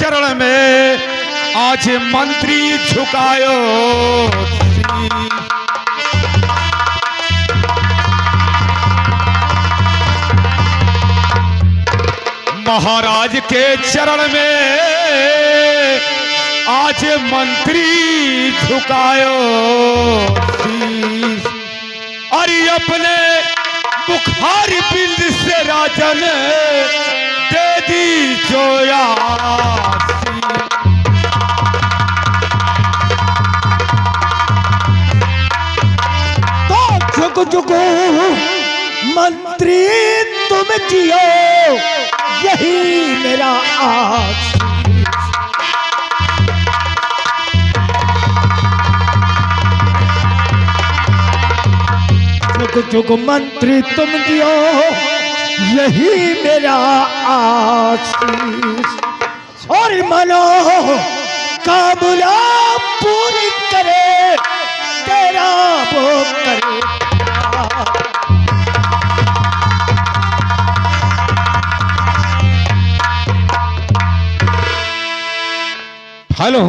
चरण में आज मंत्री झुकायो शीश। महाराज के चरण में आज मंत्री झुकायो शीश। अरे अपने बुखारी बिंद से राजन दे दी जोया। तो जुग जुग मंत्री तुम जियो यही मेरा आशीष। जुग जुग मंत्री तुम जियो यही मेरा आशीष। और मनो कामना पूरी करे तेरा वो करे। हेलो,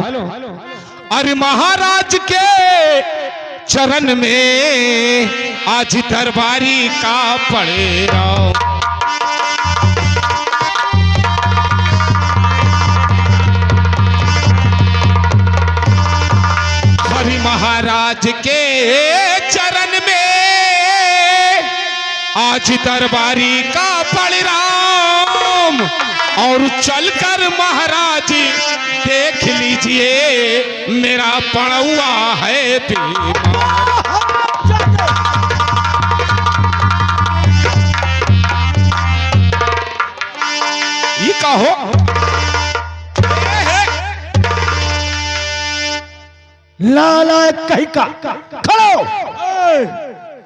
अरे महाराज के चरण में आज दरबारी का पड़े रहो। हरि महाराज के चरण में आज दरबारी का पड़ राम। और चलकर महाराज देख लीजिए मेरा पड़ुआ है बीमार। ये कहो लाला कहीं का खड़ो।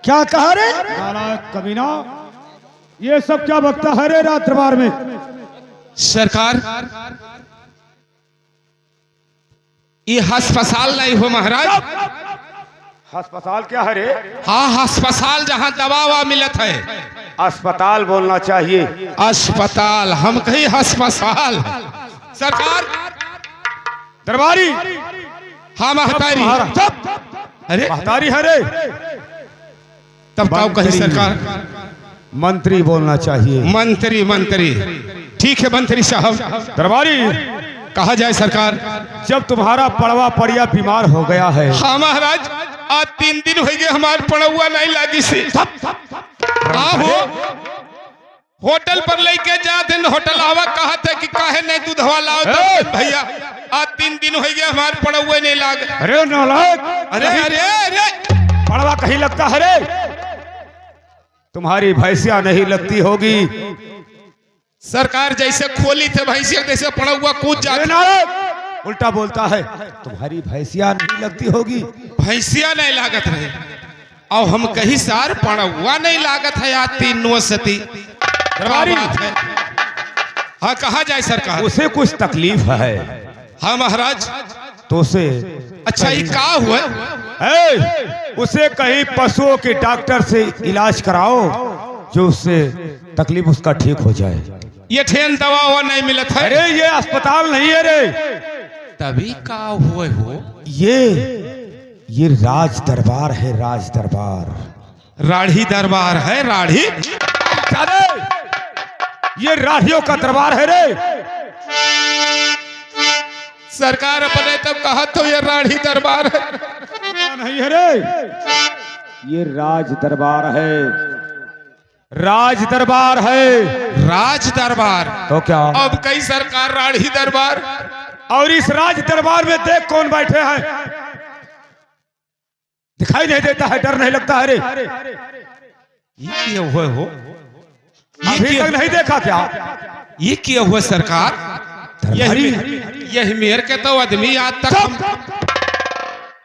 क्या कहा रे नालायक कमीना, ये सब क्या बकता है रे रात दरबार में? सरकार, ये अस्पताल नहीं हो महाराज। अस्पताल क्या है रे? हाँ, अस्पताल जहाँ दवा ववा मिलत है। अस्पताल बोलना चाहिए। अस्पताल, हम कहीं अस्पताल। सरकार, दरबारी हाँ महतारी। अरे महतारी है रे? तब काऊ कहीं सरकार? मंत्री बोलना चाहिए। मंत्री, मंत्री ठीक है मंत्री साहब। दरबारी कहा जाए सरकार? जब तुम्हारा पड़वा पड़िया बीमार हो गया है। हाँ महाराज, आज 3 दिन हो गए हमारे पड़ुआ नहीं लागी से। हाँ हो, होटल पर लेके जा दिन होटल आवा कहा था कि काहे नहीं दूधवा लाओ तो भैया आज 3 दिन हो गए हमारे पड़ुआ नहीं लाग। अरे नालायक, अरे अरे अरे पड़वा कहीं लगता है रे? तुम्हारी भैंसिया नहीं लगती होगी। सरकार जैसे खोली थे भैंसिया जैसे पड़ुआ कूद जाता। उल्टा बोलता है। तुम्हारी भैंसिया नहीं लगती होगी। भैंसिया नहीं लागत रहे और हम कहीं सार पड़ुआ नहीं लागत है यार 3 नौसती। दरबारी हाँ कहा जाए सरकार? उसे कुछ तकलीफ है। हाँ महाराज। तो उसे अच्छा ये का हुआ? उसे कहीं पशुओं के डॉक्टर से इलाज कराओ जो उससे तकलीफ उसका ठीक हो जाए। ये ठेन दवा हुआ नहीं मिलत है। अरे ये अस्पताल नहीं है रे। तभी का हुए हो? ये राज दरबार है, राज दरबार। राढ़ी दरबार है? राढ़ी? अरे ये राढ़ियों का दरबार है रे। सरकार अपने तब कहा तो ये राढ़ी दरबार है। नहीं है रे, ये राज दरबार है। राज दरबार है। राज दरबार तो क्या? अब कई सरकार राढ़ी दरबार। और इस राज दरबार में देख कौन बैठे हैं? दिखाई नहीं देता है, डर नहीं लगता है रे? ये क्या हुआ हो? अभी तक नहीं देखा क्या? ये क्या हुआ सरकार? यही मेयर के तो आदमी आज तक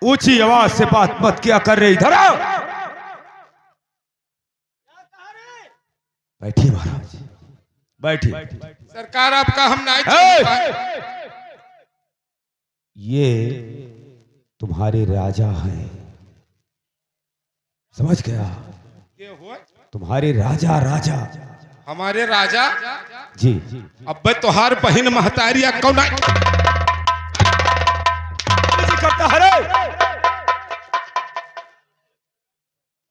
ऊंची आवाज से बात मत क्या कर रही। इधर आओ। बैठिए महाराज, बैठिए। सरकार आपका हम नहीं। ये तुम्हारे राजा हैं, समझ गया? तुम्हारे राजा हमारे राजा जी अब्बे तोहार बहिन महतारिया कौन आई? जी करता है रे।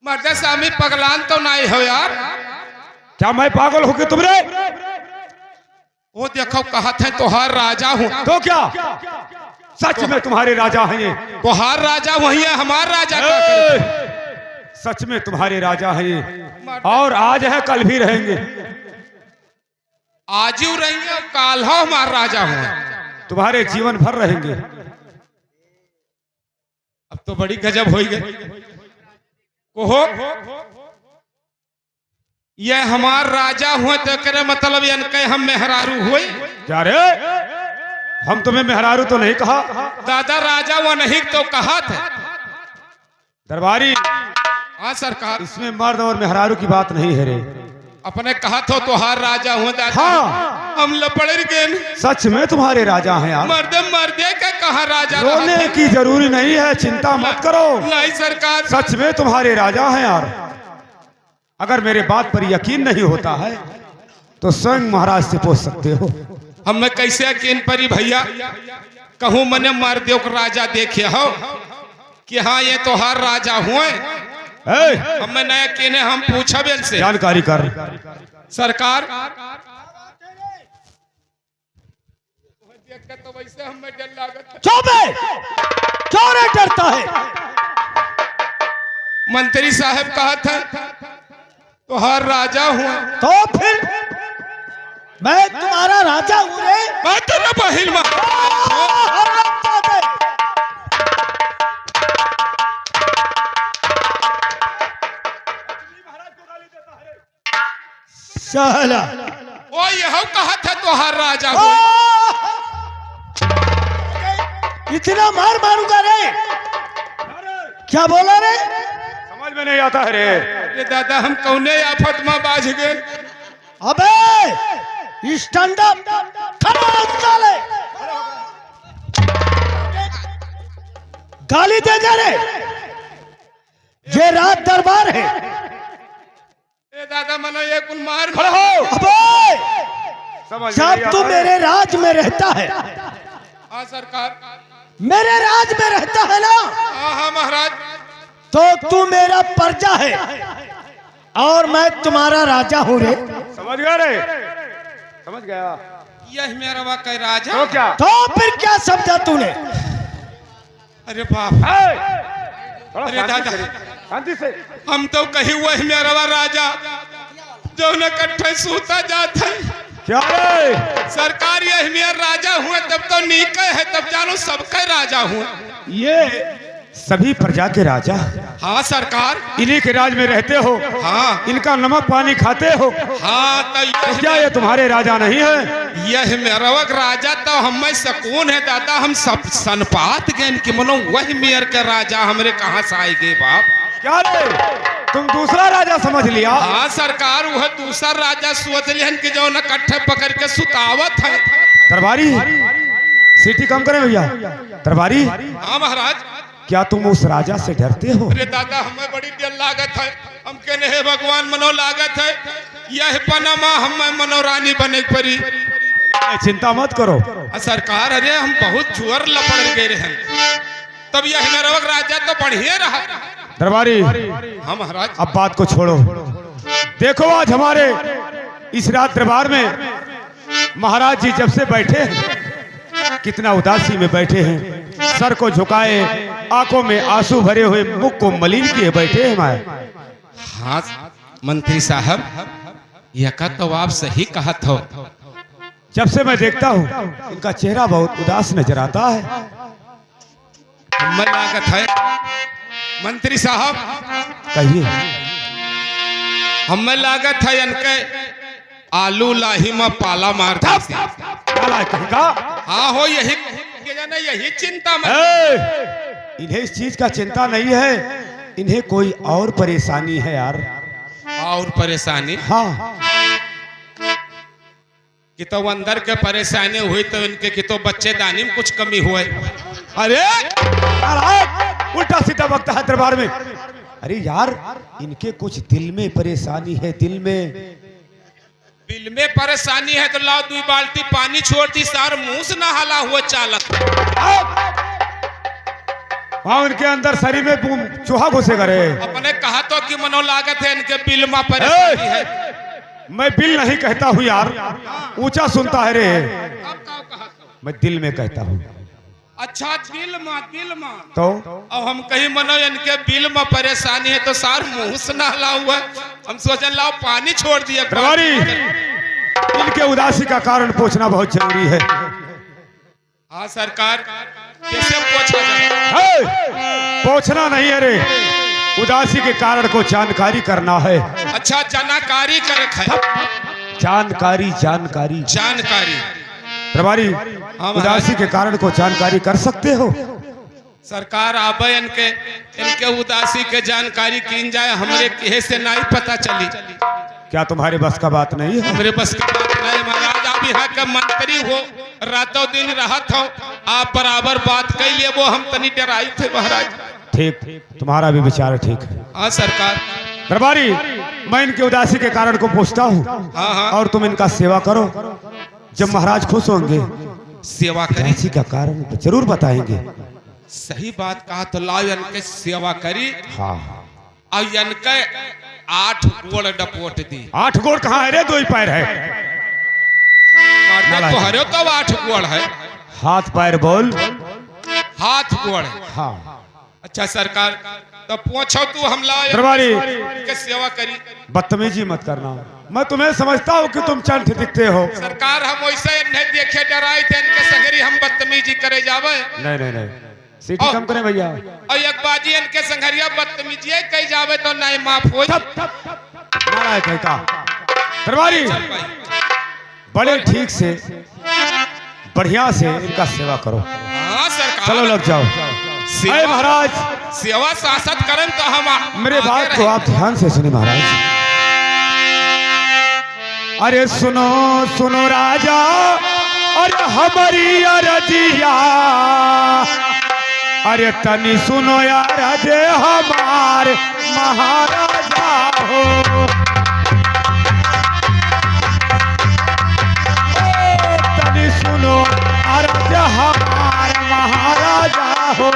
मर्दे स्वामी पगलान तो नहीं हो यार। क्या मैं पागल हो कि तुमरे? वो देखो कहत है तोहार राजा हूँ। तो क्या सच में तुम्हारे राजा हैं ये? तोहार राजा वही है, हमार राजा क्या ए, करे? सच में तुम्हारे राजा हैं ये, और आज है कल भी रहेंगे। आज ही रहेंगे और काल हो हमार राजा हूँ। तुम्हारे जीवन भर रहेंगे। अब तो बड़ी गजब हो गई। कोहो ये हमार राजा हुए तो करे मतलब इनके हम मेहरारू हुए। क्या रे? हम तुम्हें मेहरारू तो नहीं कहा? दादा राजा वो नहीं तो कहा था। दरबारी हाँ सरकार, इसमें मर्द और मेहरारू की बात नहीं है रे। अपने कहा तो तोहार राजा हुए दादा। हाँ। हम लपड़ गए। सच में तुम्हारे राजा हैं यार। मर्दे मर्दे का कहा राजा रोने रहा था? की जरूरी नहीं है, चिंता मत करो। नहीं सरकार, सच में तुम्हारे राजा हैं यार। अगर मेरे बात पर यकीन नहीं होता है तो स्वयं महाराज से पूछ सकते हो। हमें कैसे यकीन परी भैया? कहूँ मैंने मर्दों को राजा देखे हो कि हाँ ये तोहार राजा हुए? हमें न यकीन है, हम पूछा इनसे। जानकारी कर। सरकार तो वैसे हमें डर लागत। चुप है, क्यों रे डरता है? मंत्री साहब कहा था तोहार राजा हुआ। तो फिर मैं तुम्हारा राजा हूँ रे। मैं तेरा बहिन हरामजादे। साला वो यह कहा था तोहार राजा हुआ। इतना मार मारूंगा रे। क्या बोला रे? समझ में नहीं आता है रे। ये दादा हम कौने आफत में बाज गए। अबे स्टैंड अप, खड़ा हो साले। गाली दे जा रे। ये रात दरबार है। ए दादा मनो ये कुल मार खड़े हो। अबे समझ में नहीं जब आता तू है। मेरे राज में रहता है, हाँ सरकार। मेरे राज में रहता है ना, हाँ हाँ महाराज। तो तू मेरा प्रजा है और मैं तुम्हारा राजा हूँ रे। समझ गया रे? समझ गया। यह मेरा वाकई राजा। तो क्या? तो फिर क्या समझा तूने? अरे बाप, थोड़ा अरे शांति दादा। से, शांति से। हम तो कही हुआ है मेरा राजा जो न कट्ठे सूता जाता है। क्या रे? सरकार यह मेरा राजा हुए तब तो नीके है, तब जानो सबके राजा हुए। ये सभी प्रजा के राजा, हाँ सरकार। इन्हीं के राज में रहते हो। हाँ इनका नमक पानी खाते हो। हाँ तो क्या ये तुम्हारे राजा नहीं है? यह मेरा राजा तो हमें सकून है दादा। हम सब सनपात गए कि मनो वही मेयर के राजा हमरे कहाँ से आए गए बाप। क्या रे? तुम दूसरा राजा समझ लिया? हाँ सरकार, वह दूसरा राजा सोच लिहन कि जो न कट्ठे पकड़ के सुतावत है। दरबारी सीटी कम करें भैया। दरबारी हाँ महाराज। क्या तुम उस राजा से डरते हो? अरे दादा हमें बड़ी डर लागत है। हम कहने हे भगवान मनो लागत है यह पनमा हमें मनोरानी बने परी। चिंता मत करो। सरकार अरे हम बहुत जुअर लपड़ गए हैं, तब यह मेरा राजा तो बढ़िया रहा। दरबारी हाँ महाराज। अब बात को छोड़ो। देखो आज हमारे इस रात दरबार में महाराज जी जब से बैठे हैं कितना उदासी में बैठे हैं। सर को झुकाए, आंखों में आंसू भरे हुए, मुख को मलिन किए बैठे हैं हमारे। हाँ मंत्री साहब, यह का तो आप सही कहा था। जब से मैं देखता हूँ इनका चेहरा बहुत उदास नजर आता है। हमें लागत है मंत्री साहब, कहिए। हमें लागत है इनके आलू लाही में पाला मार दी। का? हाँ हो यही यही चिंता में। इन्हें इस चीज का चिंता नहीं है, इन्हें कोई और परेशानी है यार। और परेशानी? हाँ। कि तो अंदर के परेशानी हुई तो इनके कि तो बच्चेदानी में कुछ कमी हुए। अरे उल्टा सीधा वक्ता है दरबार में। अरे यार इनके कुछ दिल में परेशानी है, दिल में। बिल में परेशानी है तो लाओ 2 बाल्टी पानी छोड़ दी सार मुंह से नहाला हुआ चालक। वहाँ उनके अंदर शरीर में चूहा घुसे करे। अपने कहा तो कि मनो लागत है इनके बिल में परेशानी है। मैं बिल नहीं कहता हूँ यार, ऊंचा सुनता है रे। मैं दिल में कहता हूँ। अच्छा दिल में तो अब हम कहीं मनो इनके बिल में परेशानी है तो सार मुंह से नहाला हुआ। हम सोचे लाओ पानी छोड़ दिए। प्रभारी, इनके उदासी का कारण पूछना बहुत जरूरी है। हाँ सरकार, कैसे पूछा जाए? पूछना नहीं है रे, उदासी के कारण को जानकारी करना है। अच्छा जानकारी कर है। जानकारी प्रभारी, उदासी के कारण को जानकारी कर सकते हो? सरकार आबे इनके उदासी के जानकारी की जाए, हमरे किहे से नहीं पता चली। क्या तुम्हारे बस का बात नहीं है? हमरे बस की बात नहीं महाराज। आप यहाँ के मंत्री हो, रातों दिन रहत हो, आप बराबर बात कहिए वो हम तनी डराई थे महाराज। ठीक, तुम्हारा भी विचार ठीक है। हाँ सरकार। प्रभारी, मैं इनके उदासी के कारण को पूछता हूँ। हाँ। और तुम इनका सेवा करो। जब महाराज खुश होंगे सेवा करी। उदासी का कारण तो जरूर बताएंगे। सही बात कहा तो लाओ इनके सेवा करी। हाँ। और इनके 8 गोड़ डपोट दी। 8 गोड़ कहाँ है रे? 2 ही पैर है। तो हरे तो 8 गोड़ है। हाथ पैर बोल। हाथ गोड़। हाँ। अच्छा सरकार, तो पूछो तू हम लाओ प्रभारी के सेवा करी। बदतमीजी मत करना। मैं तुम्हें समझता हूँ कि तुम चंठ दिखते हो। सरकार हम वैसे नहीं देखे डराए थे इनके संगरी हम बदतमीजी करे जावे। नहीं, सीटी कम करें भैया। और एक बाजी इनके संगरिया बदतमीजी कही जावे तो नहीं माफ हो। नारायण का प्रभारी, बड़े ठीक से बढ़िया से इनका सेवा करो। हाँ सरकार। चलो लग जाओ। अरे महाराज, सेवा शासक करें तो हम मेरे बात को आप ध्यान से सुने महाराज। अरे सुनो राजा, अरे हमारी अरजिया, अरे तनी सुनो यार अजय हमारे महाराजा हो। तनी सुनो अरज हमारे महाराजा हो।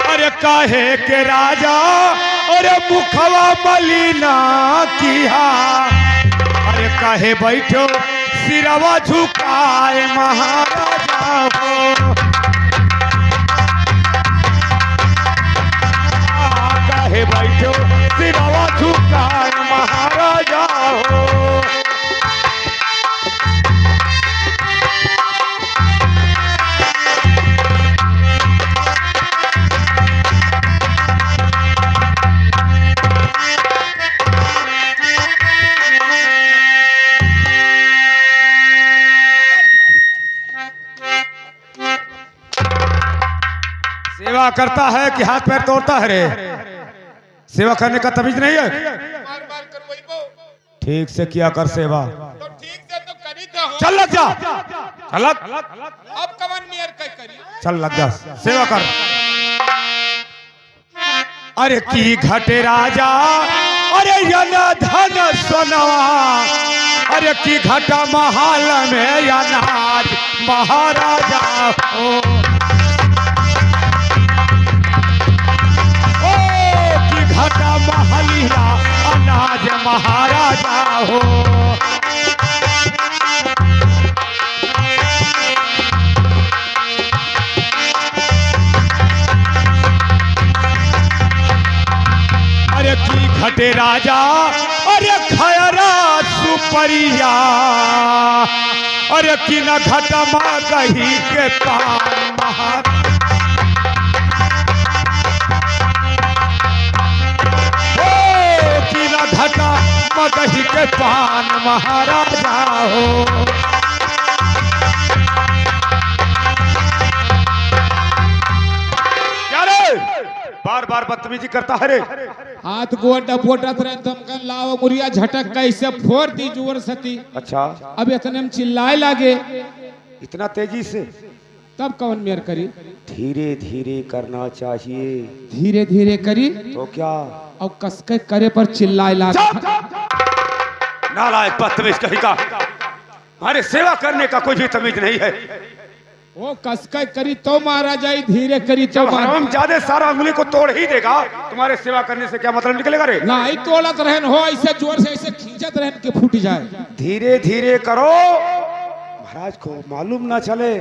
अरे काहे के राजा, अरे मुखवा मलिना किया, अरे काहे बैठो सिरवा झुकाए महाराजा हो। काहे बैठो सिरवा झुकाए महाराजा हो। सेवा करता है कि हाथ पैर तोड़ता है रे? सेवा करने का तमीज नहीं है? ठीक से किया कर सेवा। तो ठीक से तो करी तो हो। चल लग जा, चल अब कवन नियर करी। चल लग जा, सेवा कर। अरे की घटे राजा, अरे यना धन सोनवा, अरे की घटा महल में अनाज महाराजा हो। घटा महलिया अनाज महाराजा हो। अरे की घटे राजा, अरे खयरा सुपरिया, अरे की न घटा माँ कही के पान महाराजा। घटा मगही के पान महाराजा हो। क्या रे? बार बार बदतमीजी करता है रे। हाथ गोड़ डपोटत रहे तुम लाओ मुरिया झटक कैसे फोड़ दी जोर सती। अच्छा, अब इतने में चिल्लाए लागे। इतना तेजी से? तब कौन मेयर करी? धीरे धीरे करना चाहिए। धीरे धीरे करी तो क्या? और कसके करे पर चिल्लाए ला। नालायक बदतमीज कहीं का, हमारे सेवा करने का कोई भी तमीज नहीं है। वो कसके करी तो मारा जाए, धीरे करी तो हम ज्यादा सारा उंगली को तोड़ ही देगा, तुम्हारे सेवा करने से क्या मतलब निकलेगा रे? ना ही तोड़त रहन हो, ऐसे जोर से ऐसे खींचत रहन के फूट जाए। धीरे धीरे करो, महाराज को मालूम ना चले।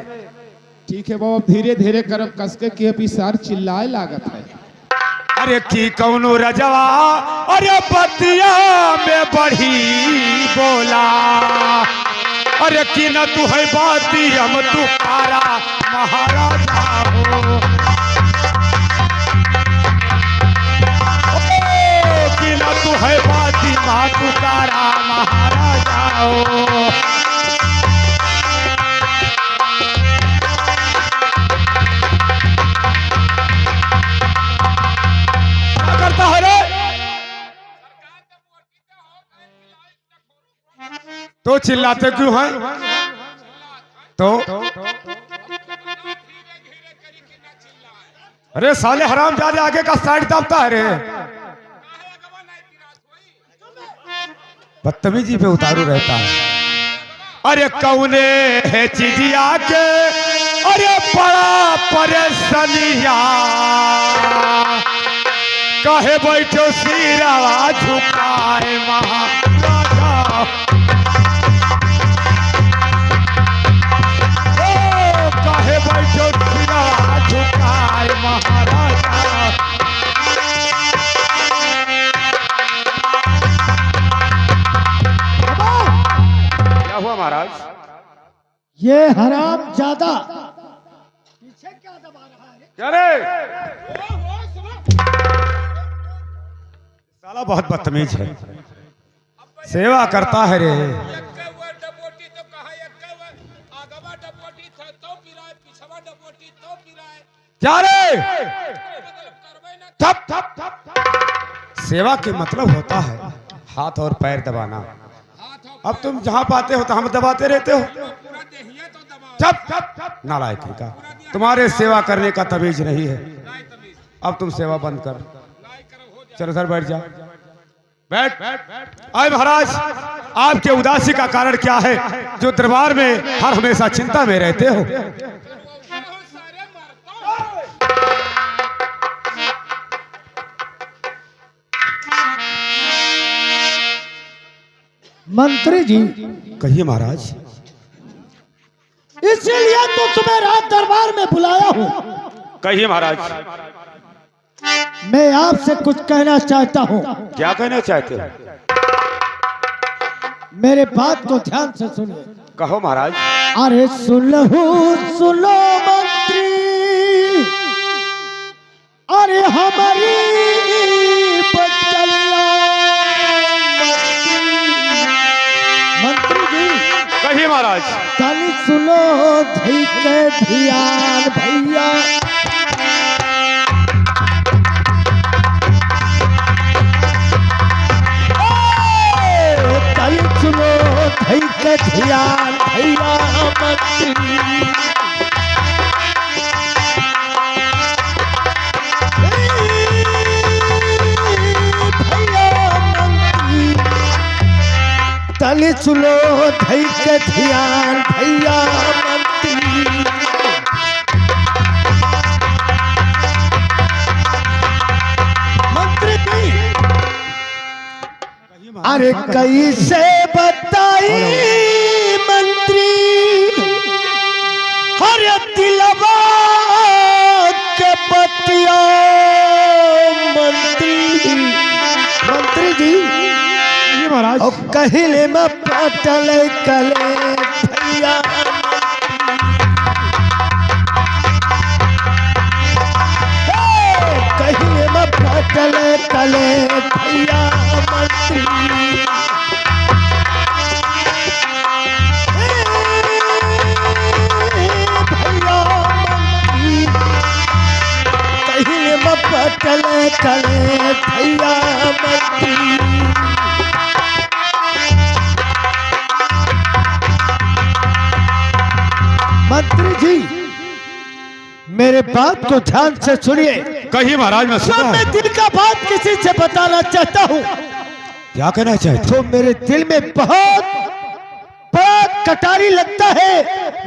ठीक है बाबा, धीरे धीरे करब। कसके के पिसार चिल्लाए लागत है। अरे की कौनो रजवा, अरे बतिया में बढ़ी बोला, अरे की न तू है बाती हम तुकारा महाराजा हो। की न तू है बाती माँ तुकारा महाराजा हो। करता है रे तो चिल्लाते क्यों हैं? तो अरे साले हराम जादे आगे का साइड दाबता है रे। बदतमीजी पे उतारू रहता है। अरे कौने है चिजिया के, अरे बड़ा परेशानिया, कहे बैठो सिरावा झुकाए महाराजा। ओ कहे बैठो सिरावा झुकाए महाराजा। क्या हुआ महाराज? ये हराम ज्यादा पीछे क्या दबा रहा है? क्या रे? साला बहुत बदतमीज है, सेवा करता है रे। क्या रे? थप थप थप। सेवा के मतलब होता है हाथ और पैर दबाना। अब तुम जहां पाते हो तो हम दबाते रहते हो। थप थप थप। नालायक का, तुम्हारे सेवा करने का तमीज नहीं है। अब तुम सेवा बंद कर, चलो सर बैठ जा। बैठ। आए महाराज, आपके उदासी का कारण क्या है जो दरबार में हर हमेशा चिंता में रहते हो? मंत्री जी, कहिए महाराज। इसीलिए तो तुम्हें रात दरबार में बुलाया हूँ। कहिए महाराज। मैं आपसे कुछ कहना चाहता हूँ। क्या कहना चाहते हो? मेरे बात को ध्यान से सुनिए। कहो महाराज। अरे सुनो मंत्री, अरे हमारी बचलिया। मंत्री जी, कहिए महाराज। कल सुनो धई के ध्यान भैया। कल सुनो धई के ध्यान भैया मंत्री। तली सुनो धई के ध्यान भैया मंत्री। मंत्री जी, अरे कैसे बताई मंत्री, हर दिलवा के बतिया मंत्री। मंत्री जी महाराज, कहिले में पटल कले भैया। कहिले में पटल कले भैया मंत्री। भैया मंत्री, कहिले में पटल कले भैया मंत्री। मंत्री जी, मेरे बात को ध्यान से सुनिए। कहिए महाराज, मैं सुन जब रहा मैं हूं। दिल का बात किसी से बताना चाहता हूँ क्या कहना चाहते? तो मेरे दिल में बहुत बड़ा कटारी लगता है।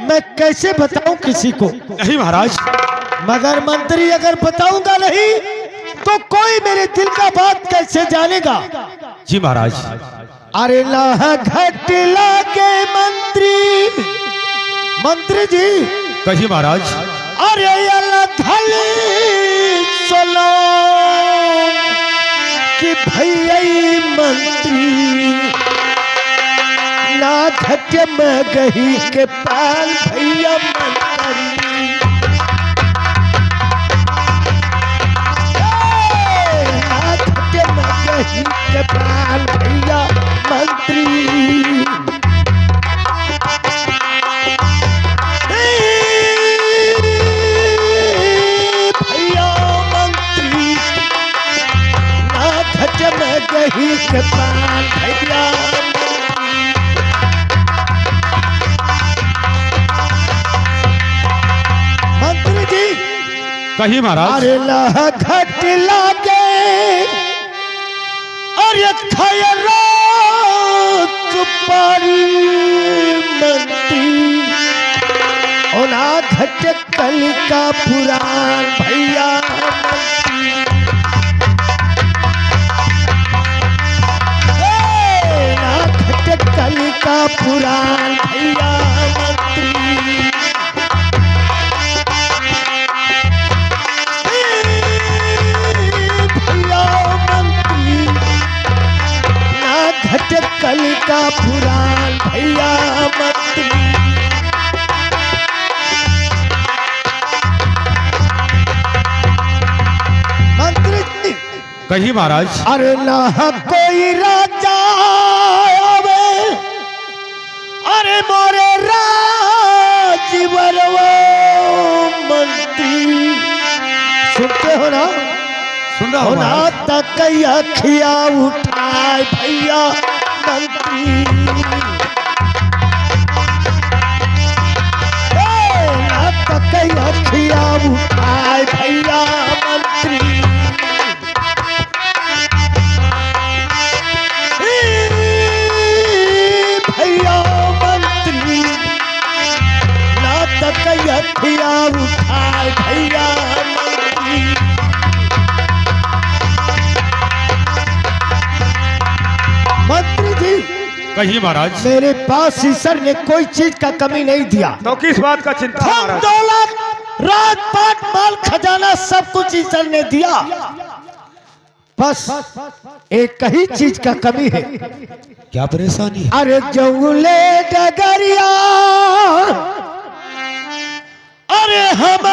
मैं कैसे बताऊं किसी को? नहीं महाराज। मगर मंत्री, अगर बताऊंगा नहीं तो कोई मेरे दिल का बात कैसे जानेगा? जी महाराज। अरे लाह घट लागे मंत्री, मंत्री जी। कहिए महाराज। अरे धली सुनो कि भैया मंत्री ना घट में गही के पाल भैया मंत्री, ना घट में गही के पाल भैया मंत्री। गही के पाल भैया मंत्री जी। कहिए महाराज। अरे लाह घट लागे अरे खैरा पारी मंत्री, ओना घट कल का पुराण भैया मंत्री। कल का पुराण भैया मंत्री। भैया मंत्री ना घट कल का पुराण भैया मंत्री। मंत्री जी। कहिए महाराज। अरे ना कोई राजा अरे मोरे राजवर मंत्री, सुनते हो ना? सुन रहा हूं ना तक अखिया उठाए भैया मंत्री, ना तक अखिया उठाए भैया मंत्री। अखिया उठाए भैया मंत्री। मंत्री जी। कहिए महाराज। मेरे पास ईश्वर ने कोई चीज का कमी नहीं दिया। तो किस बात का चिंता है धन महाराज? दौलत राजपाट माल खजाना सब कुछ ईश्वर ने दिया, बस एक ही चीज का कमी है। क्या परेशानी है? अरे जंगले डगरिया अरे हम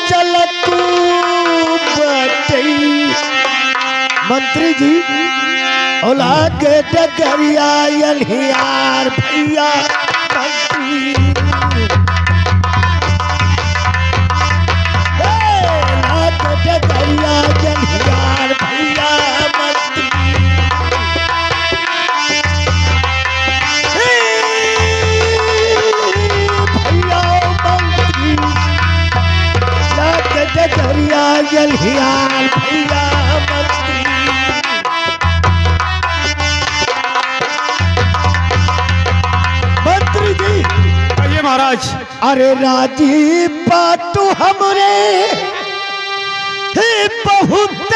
चलतू बटई। मंत्री जी। ओला के डगरिया यलहियार भैया मंत्री। ओला के डगरिया यलहियार भैया मंत्री। डगरिया यलहियार भैया मंत्री। मंत्री जी। कहिए महाराज। अरे राजी पातू हमरे ही बहुत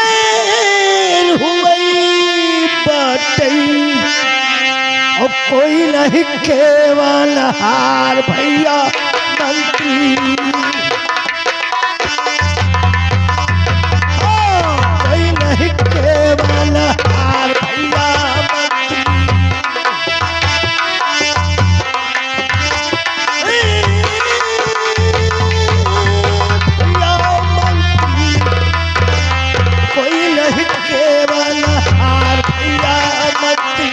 हुई बटई, और कोई नहीं केवल हार भैया मंत्री। केवल हार भैया मंत्री। भैया मंत्री कोई नहीं केवल हार भैया मंत्री।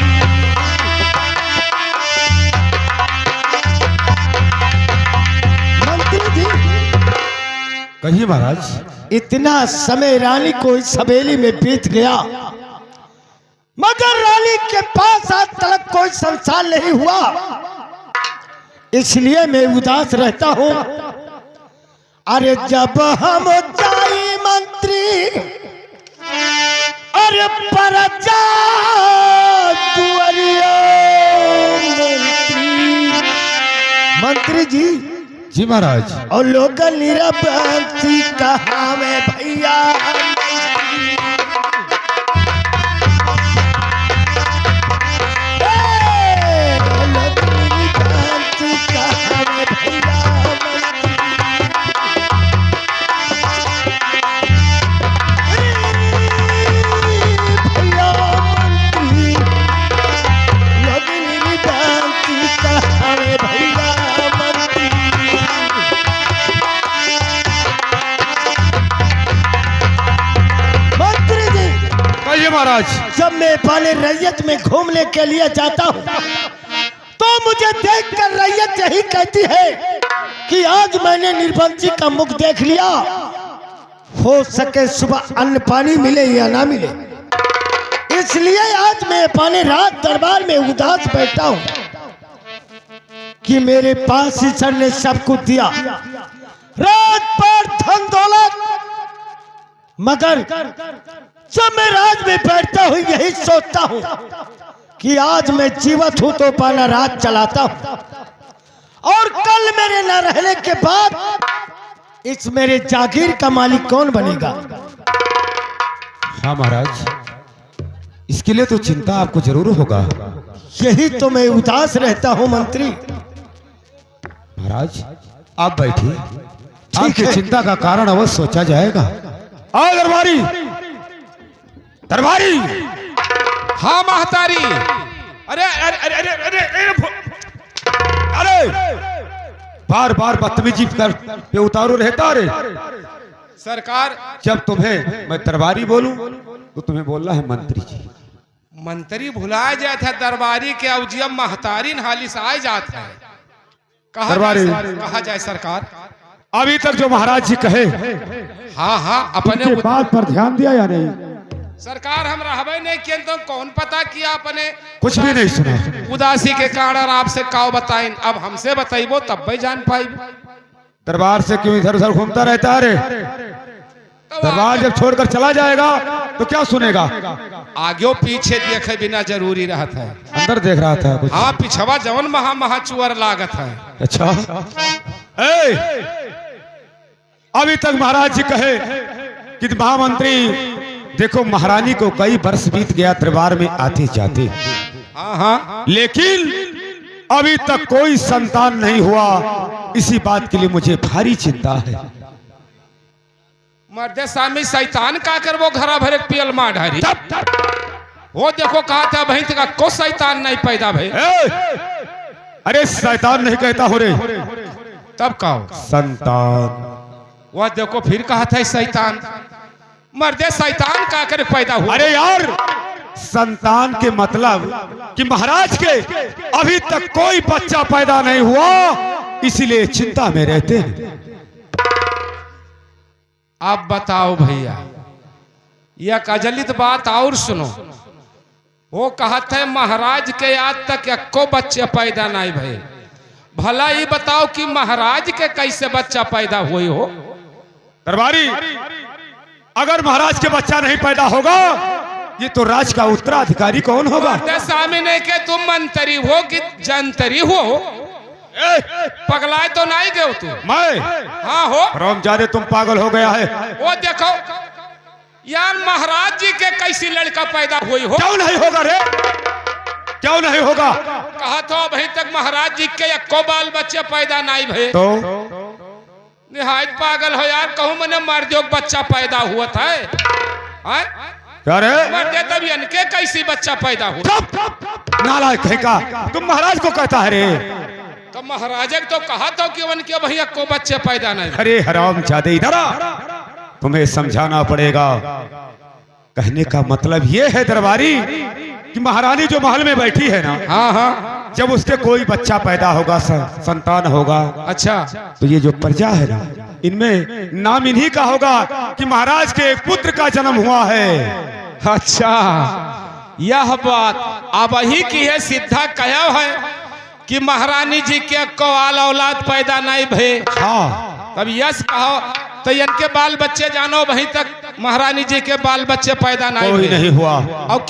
मंत्री जी। कहिए महाराज। इतना समय रानी को इस हवेली में बीत गया, मगर रानी के पास आज तक कोई संसार नहीं हुआ, इसलिए मैं उदास रहता हूं। अरे जब हम जाई मंत्री, अरे परजा दुआरिया मंत्री जी। जी महाराज। और लोग निरपंथी कहा में भैया, लोग निरपंथी कहा में भैया महाराज। जब मैं पाले रैयत में घूमने के लिए जाता हूँ तो मुझे देखकर रैयत यही कहती है कि आज मैंने निर्बंसी का मुख देख लिया, हो सके सुबह अन्न पानी मिले या ना मिले, इसलिए आज मैं पाले रात दरबार में उदास बैठा हूँ कि मेरे पास ईश्वर ने सब कुछ दिया, रात पर धन दौलत, मगर जब मैं राज में बैठता हूँ यही सोचता हूँ कि आज मैं जीवित हूँ तो पाना राज चलाता हूँ, और कल मेरे न रहने के बाद इस मेरे जागीर का मालिक कौन बनेगा। हाँ महाराज, इसके लिए तो चिंता आपको जरूर होगा। यही तो मैं उदास रहता हूँ मंत्री। महाराज आप बैठिए, आपकी चिंता का कारण अवश्य सोचा जाएगा। आओ दरबारी। दरबारी। हाँ महतारी। अरे अरे अरे अरे अरे अरे अरे बार बार बदतमीजी कर पे उतारू रहता रे। सरकार, जब तुम्हें मैं दरबारी बोलूं तो तुम्हें बोलना है मंत्री जी। मंत्री भुलाया जाता है दरबारी के अवजियम महतारी हाली से आए जाता है। कहा जाए सरकार। अभी तक जो महाराज जी कहे, हाँ हाँ अपने बात पर ध्यान दिया या नहीं? सरकार हम रहबे नहीं किए तो कौन पता किया अपने कुछ भी नहीं सुना। उदासी के कारण आपसे काव बताएं, अब हमसे बताइबो तब भी जान पाई। दरबार से क्यों इधर उधर घूमता रहता है रे? दरबार जब छोड़कर चला जाएगा तो क्या सुनेगा? आगे पीछे देखे बिना जरूरी रहता है। अंदर देख रहा था कुछ। हाँ पिछवा जवन महा चुअर लागत है। अच्छा अभी तक महाराज जी कहे कि महामंत्री देखो, महारानी को कई वर्ष बीत गया दरबार में आते जाते, हाँ हाँ, लेकिन अभी तक कोई संतान नहीं हुआ। इसी बात के लिए मुझे भारी चिंता है। मर्दे सामी शैतान का कर वो घरा भरे पियल मार ढारी। वो देखो कहा था बहन का को शैतान नहीं पैदा भाई। अरे शैतान नहीं कहता हो रे, तब कहो संतान। वह देखो फिर कहा था शैतान। मर्दे शैतान का कर पैदा हुआ। अरे यार, संतान के मतलब कि महाराज के अभी तक कोई बच्चा पैदा नहीं हुआ, इसीलिए चिंता में रहते हैं। आप बताओ भैया, यह कजलित बात और सुनो। वो कहते हैं महाराज के आज तक एको बच्चे पैदा नहीं भये। भला ये बताओ कि महाराज के कैसे बच्चा पैदा हुए हो? दरबारी, अगर महाराज के बच्चा नहीं पैदा होगा, ये तो राज का उत्तराधिकारी कौन होगा? सामने के तुम मंत्री हो कि जंतरी हो? पगलाए तो नहीं गए तू? मैं? हाँ हो। रामजादे तुम पागल हो गया है। वो देखो यार, महाराज जी के कैसी लड़का पैदा हुई हो? क्यों नहीं होगा रे? क्यों नहीं होगा? कहा तो अभी तक महाराज जी के एको बाल बच्चे पैदा नहीं भये। तो निहायत पागल हो यार। कहूँ मैंने मर्दियों बच्चा पैदा हुआ था। क्या रे? मर्दे तब इनके कैसी बच्चा पैदा हुआ? नालायक है का? तुम महाराज को कहता है रे? तो महाराज तो कहा था कि उनके भैया को बच्चे पैदा नहीं। अरे हरामजादे, इधर आ, तुम्हें समझाना पड़ेगा। कहने का मतलब ये है दरबारी कि महारानी जो महल में बैठी है ना, हाँ हाँ, जब उसके कोई बच्चा पैदा होगा, संतान होगा, अच्छा, तो ये जो प्रजा है ना, इनमें नाम इन्हीं का होगा कि महाराज के एक पुत्र का जन्म हुआ है। अच्छा, यह बात अब ही की है। सीधा कहा है कि महारानी जी के को औलाद पैदा नहीं भये। हाँ, तब यश कहो तो इनके बाल बच्चे जानो वहीं तक महारानी जी के बाल बच्चे पैदा कोई नहीं हुआ। और क्या